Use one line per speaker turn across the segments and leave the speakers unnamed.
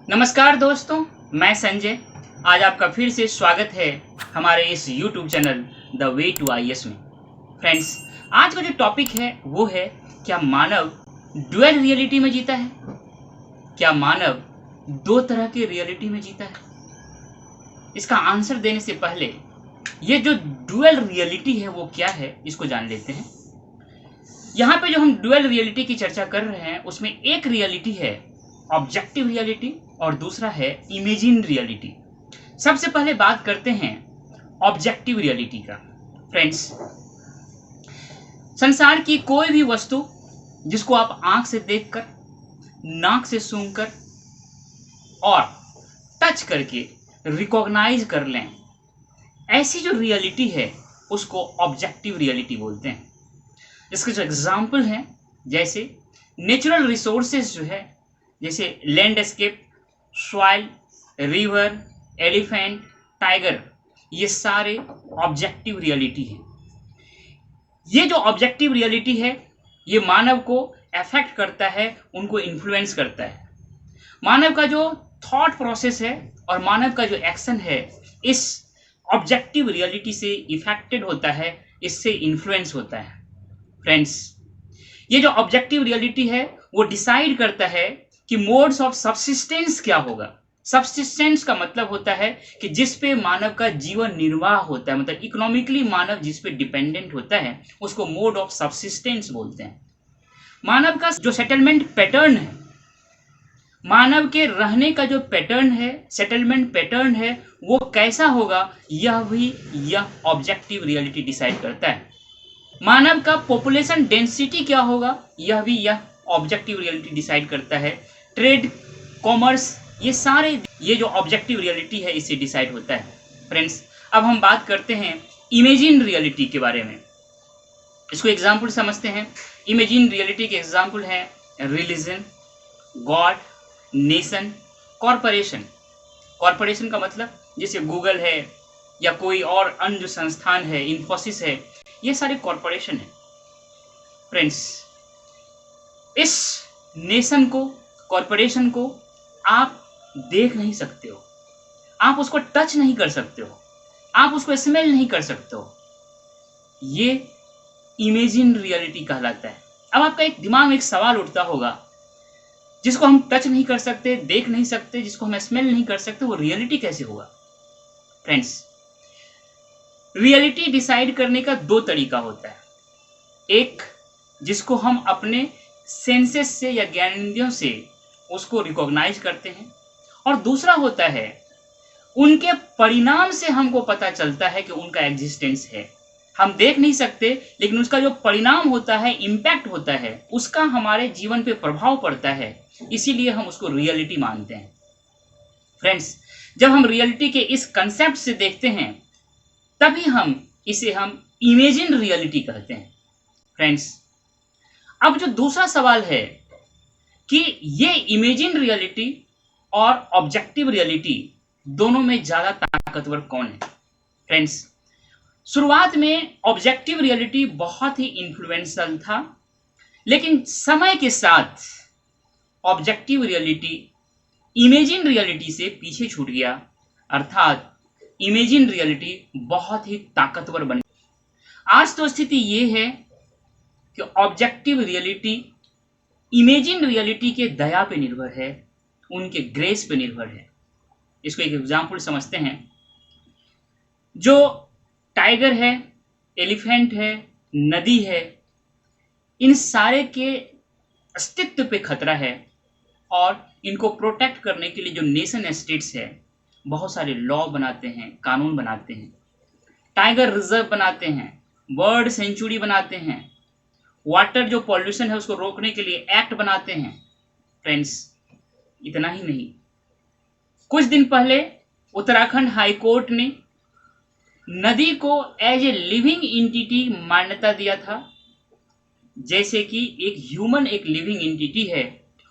नमस्कार दोस्तों, मैं संजय। आज आपका फिर से स्वागत है हमारे इस YouTube channel the way to IAS में। फ्रेंड्स, आज का जो टॉपिक है वो है, क्या मानव डुअल रियलिटी में जीता है? क्या मानव दो तरह के रियलिटी में जीता है? इसका आंसर देने से पहले ये जो डुअल रियलिटी है वो क्या है, इसको जान लेते हैं। यहाँ पे जो हम डुअल रियलिटी की चर्चा कर रहे हैं उसमें एक रियलिटी है ऑब्जेक्टिव रियलिटी और दूसरा है इमेजिन रियलिटी। सबसे पहले बात करते हैं ऑब्जेक्टिव रियलिटी का। फ्रेंड्स, संसार की कोई भी वस्तु जिसको आप आंख से देखकर, नाक से सूंघकर और टच करके रिकॉग्नाइज कर लें, ऐसी जो रियलिटी है उसको ऑब्जेक्टिव रियलिटी बोलते हैं। इसके जो एग्जाम्पल हैं, जैसे नेचुरल रिसोर्सेज जो है, जैसे landscape, soil, river, elephant, tiger, ये सारे ऑब्जेक्टिव रियलिटी हैं। ये जो ऑब्जेक्टिव रियलिटी है ये मानव को अफेक्ट करता है, उनको इन्फ्लुएंस करता है। मानव का जो थॉट प्रोसेस है और मानव का जो एक्शन है इस ऑब्जेक्टिव रियलिटी से इफेक्टेड होता है, इससे इन्फ्लुएंस होता है। फ्रेंड्स, ये जो ऑब्जेक्टिव रियलिटी है वो डिसाइड करता है कि मोड्स ऑफ सब्सिस्टेंस क्या होगा। सब्सिस्टेंस का मतलब होता है कि जिस पे मानव का जीवन निर्वाह होता है, मतलब इकोनॉमिकली मानव जिस पे डिपेंडेंट होता है उसको मोड ऑफ सब्सिस्टेंस बोलते हैं। मानव का जो सेटलमेंट पैटर्न है, मानव के रहने का जो पैटर्न है, सेटलमेंट पैटर्न है, वो कैसा होगा यह ऑब्जेक्टिव रियलिटी डिसाइड करता है। मानव का पॉपुलेशन डेंसिटी क्या होगा यह ऑब्जेक्टिव रियलिटी डिसाइड करता है। ट्रेड, कॉमर्स, ये जो ऑब्जेक्टिव रियलिटी है इससे डिसाइड होता है। फ्रेंड्स, अब हम बात करते हैं इमेजिन रियलिटी के बारे में। इसको एग्जाम्पल समझते हैं। इमेजिन रियलिटी के एग्जाम्पल हैं religion, God, nation, corporation. Corporation का मतलब जैसे गूगल है या कोई और अन्य जो संस्थान है, इन्फोसिस है, ये सारे कॉरपोरेशन है। फ्रेंड्स, इस नेशन को, कॉरपोरेशन को आप देख नहीं सकते हो, आप उसको टच नहीं कर सकते हो, आप उसको स्मेल नहीं कर सकते हो। ये इमेजिन रियलिटी कहलाता है। अब आपका एक दिमाग में एक सवाल उठता होगा, जिसको हम टच नहीं कर सकते, देख नहीं सकते, जिसको हम स्मेल नहीं कर सकते, वो रियलिटी कैसे होगा? फ्रेंड्स, रियलिटी डिसाइड करने का दो तरीका होता है। एक, जिसको हम अपने सेंसेस से या ज्ञानेंद्रियों से उसको रिकॉग्नाइज करते हैं, और दूसरा होता है उनके परिणाम से हमको पता चलता है कि उनका एग्जिस्टेंस है। हम देख नहीं सकते लेकिन उसका जो परिणाम होता है, इम्पैक्ट होता है, उसका हमारे जीवन पे प्रभाव पड़ता है, इसीलिए हम उसको रियलिटी मानते हैं। फ्रेंड्स, जब हम रियलिटी के इस कंसेप्ट से देखते हैं तभी इसे हम इमेजिन रियलिटी कहते हैं। फ्रेंड्स, अब जो दूसरा सवाल है कि ये इमेजिन रियलिटी और ऑब्जेक्टिव रियलिटी दोनों में ज्यादा ताकतवर कौन है? फ्रेंड्स, शुरुआत में ऑब्जेक्टिव रियलिटी बहुत ही इन्फ्लुएंशियल था, लेकिन समय के साथ ऑब्जेक्टिव रियलिटी इमेजिन रियलिटी से पीछे छूट गया, अर्थात इमेजिन रियलिटी बहुत ही ताकतवर बन गई। आज तो स्थिति ये है कि ऑब्जेक्टिव रियलिटी इमेजिन रियलिटी के दया पे निर्भर है, उनके ग्रेस पे निर्भर है। इसको एक एग्जाम्पल समझते हैं। जो टाइगर है, एलिफेंट है, नदी है, इन सारे के अस्तित्व पे खतरा है और इनको प्रोटेक्ट करने के लिए जो नेशन स्टेट्स है बहुत सारे लॉ बनाते हैं, कानून बनाते हैं, टाइगर रिजर्व बनाते हैं, बर्ड सेंचुरी बनाते हैं, वाटर जो पॉल्यूशन है उसको रोकने के लिए एक्ट बनाते हैं। फ्रेंड्स, इतना ही नहीं, कुछ दिन पहले उत्तराखंड हाई कोर्ट ने नदी को एज ए लिविंग एंटिटी मान्यता दिया था। जैसे कि एक ह्यूमन एक लिविंग एंटिटी है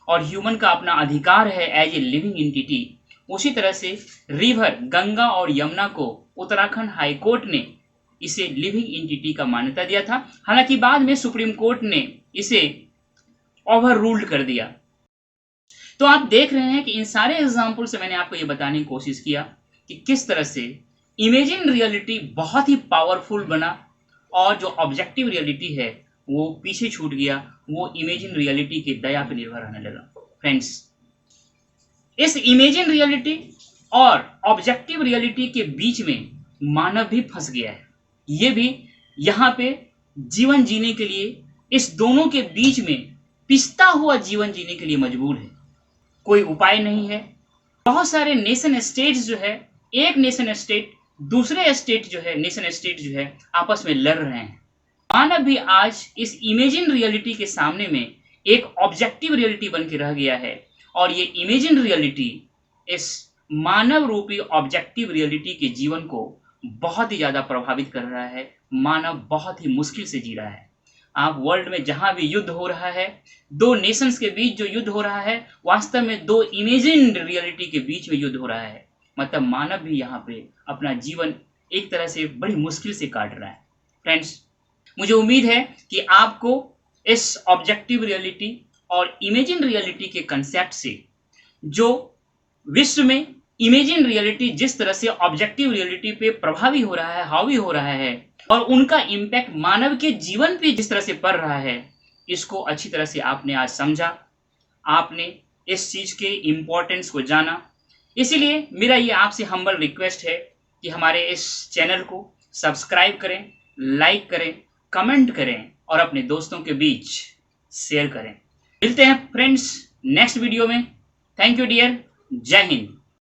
और ह्यूमन का अपना अधिकार है एज ए लिविंग एंटिटी, उसी तरह से रिवर गंगा और यमुना को उत्तराखंड हाई कोर्ट ने इसे लिविंग एंटिटी का मान्यता दिया था। हालांकि बाद में सुप्रीम कोर्ट ने इसे ओवर रूल्ड कर दिया। तो आप देख रहे हैं कि इन सारे एग्जाम्पल से मैंने आपको ये बताने की कोशिश किया कि किस तरह से इमेजिन रियलिटी बहुत ही पावरफुल बना और जो ऑब्जेक्टिव रियलिटी है वो पीछे छूट गया, वो इमेजिन रियलिटी की दया पर निर्भर रहने लगा। फ्रेंड्स, इस इमेजिन रियलिटी और ऑब्जेक्टिव रियलिटी के बीच में मानव भी फंस गया है। ये भी यहाँ पे जीवन जीने के लिए इस दोनों के बीच में पिसता हुआ जीवन जीने के लिए मजबूर है। कोई उपाय नहीं है। बहुत सारे नेशन स्टेट्स जो है, एक नेशन स्टेट दूसरे स्टेट जो है, नेशन स्टेट जो है, आपस में लड़ रहे हैं। मानव भी आज इस इमेजिन रियलिटी के सामने में एक ऑब्जेक्टिव रियलिटी बन के रह गया है और ये इमेजिन रियलिटी इस मानव रूपी ऑब्जेक्टिव रियलिटी के जीवन को बहुत ही ज्यादा प्रभावित कर रहा है। मानव बहुत ही मुश्किल से जी रहा है। आप वर्ल्ड में जहां भी युद्ध हो रहा है, दो नेशंस के बीच जो युद्ध हो रहा है, वास्तव में दो इमेजिन रियलिटी के बीच में युद्ध हो रहा है। मतलब मानव भी यहाँ पे अपना जीवन एक तरह से बड़ी मुश्किल से काट रहा है। फ्रेंड्स, मुझे उम्मीद है कि आपको इस ऑब्जेक्टिव रियलिटी और इमेजिन रियलिटी के कंसेप्ट से जो विश्व में इमेजिन रियलिटी जिस तरह से ऑब्जेक्टिव रियलिटी पे प्रभावी हो रहा है, हावी हो रहा है और उनका इम्पैक्ट मानव के जीवन पे जिस तरह से पड़ रहा है, इसको अच्छी तरह से आपने आज समझा, आपने इस चीज के इम्पोर्टेंस को जाना। इसीलिए मेरा ये आपसे हम्बल रिक्वेस्ट है कि हमारे इस चैनल को सब्सक्राइब करें, लाइक करें, कमेंट करें और अपने दोस्तों के बीच शेयर करें। मिलते हैं फ्रेंड्स नेक्स्ट वीडियो में। Thank you dear. जय हिंद।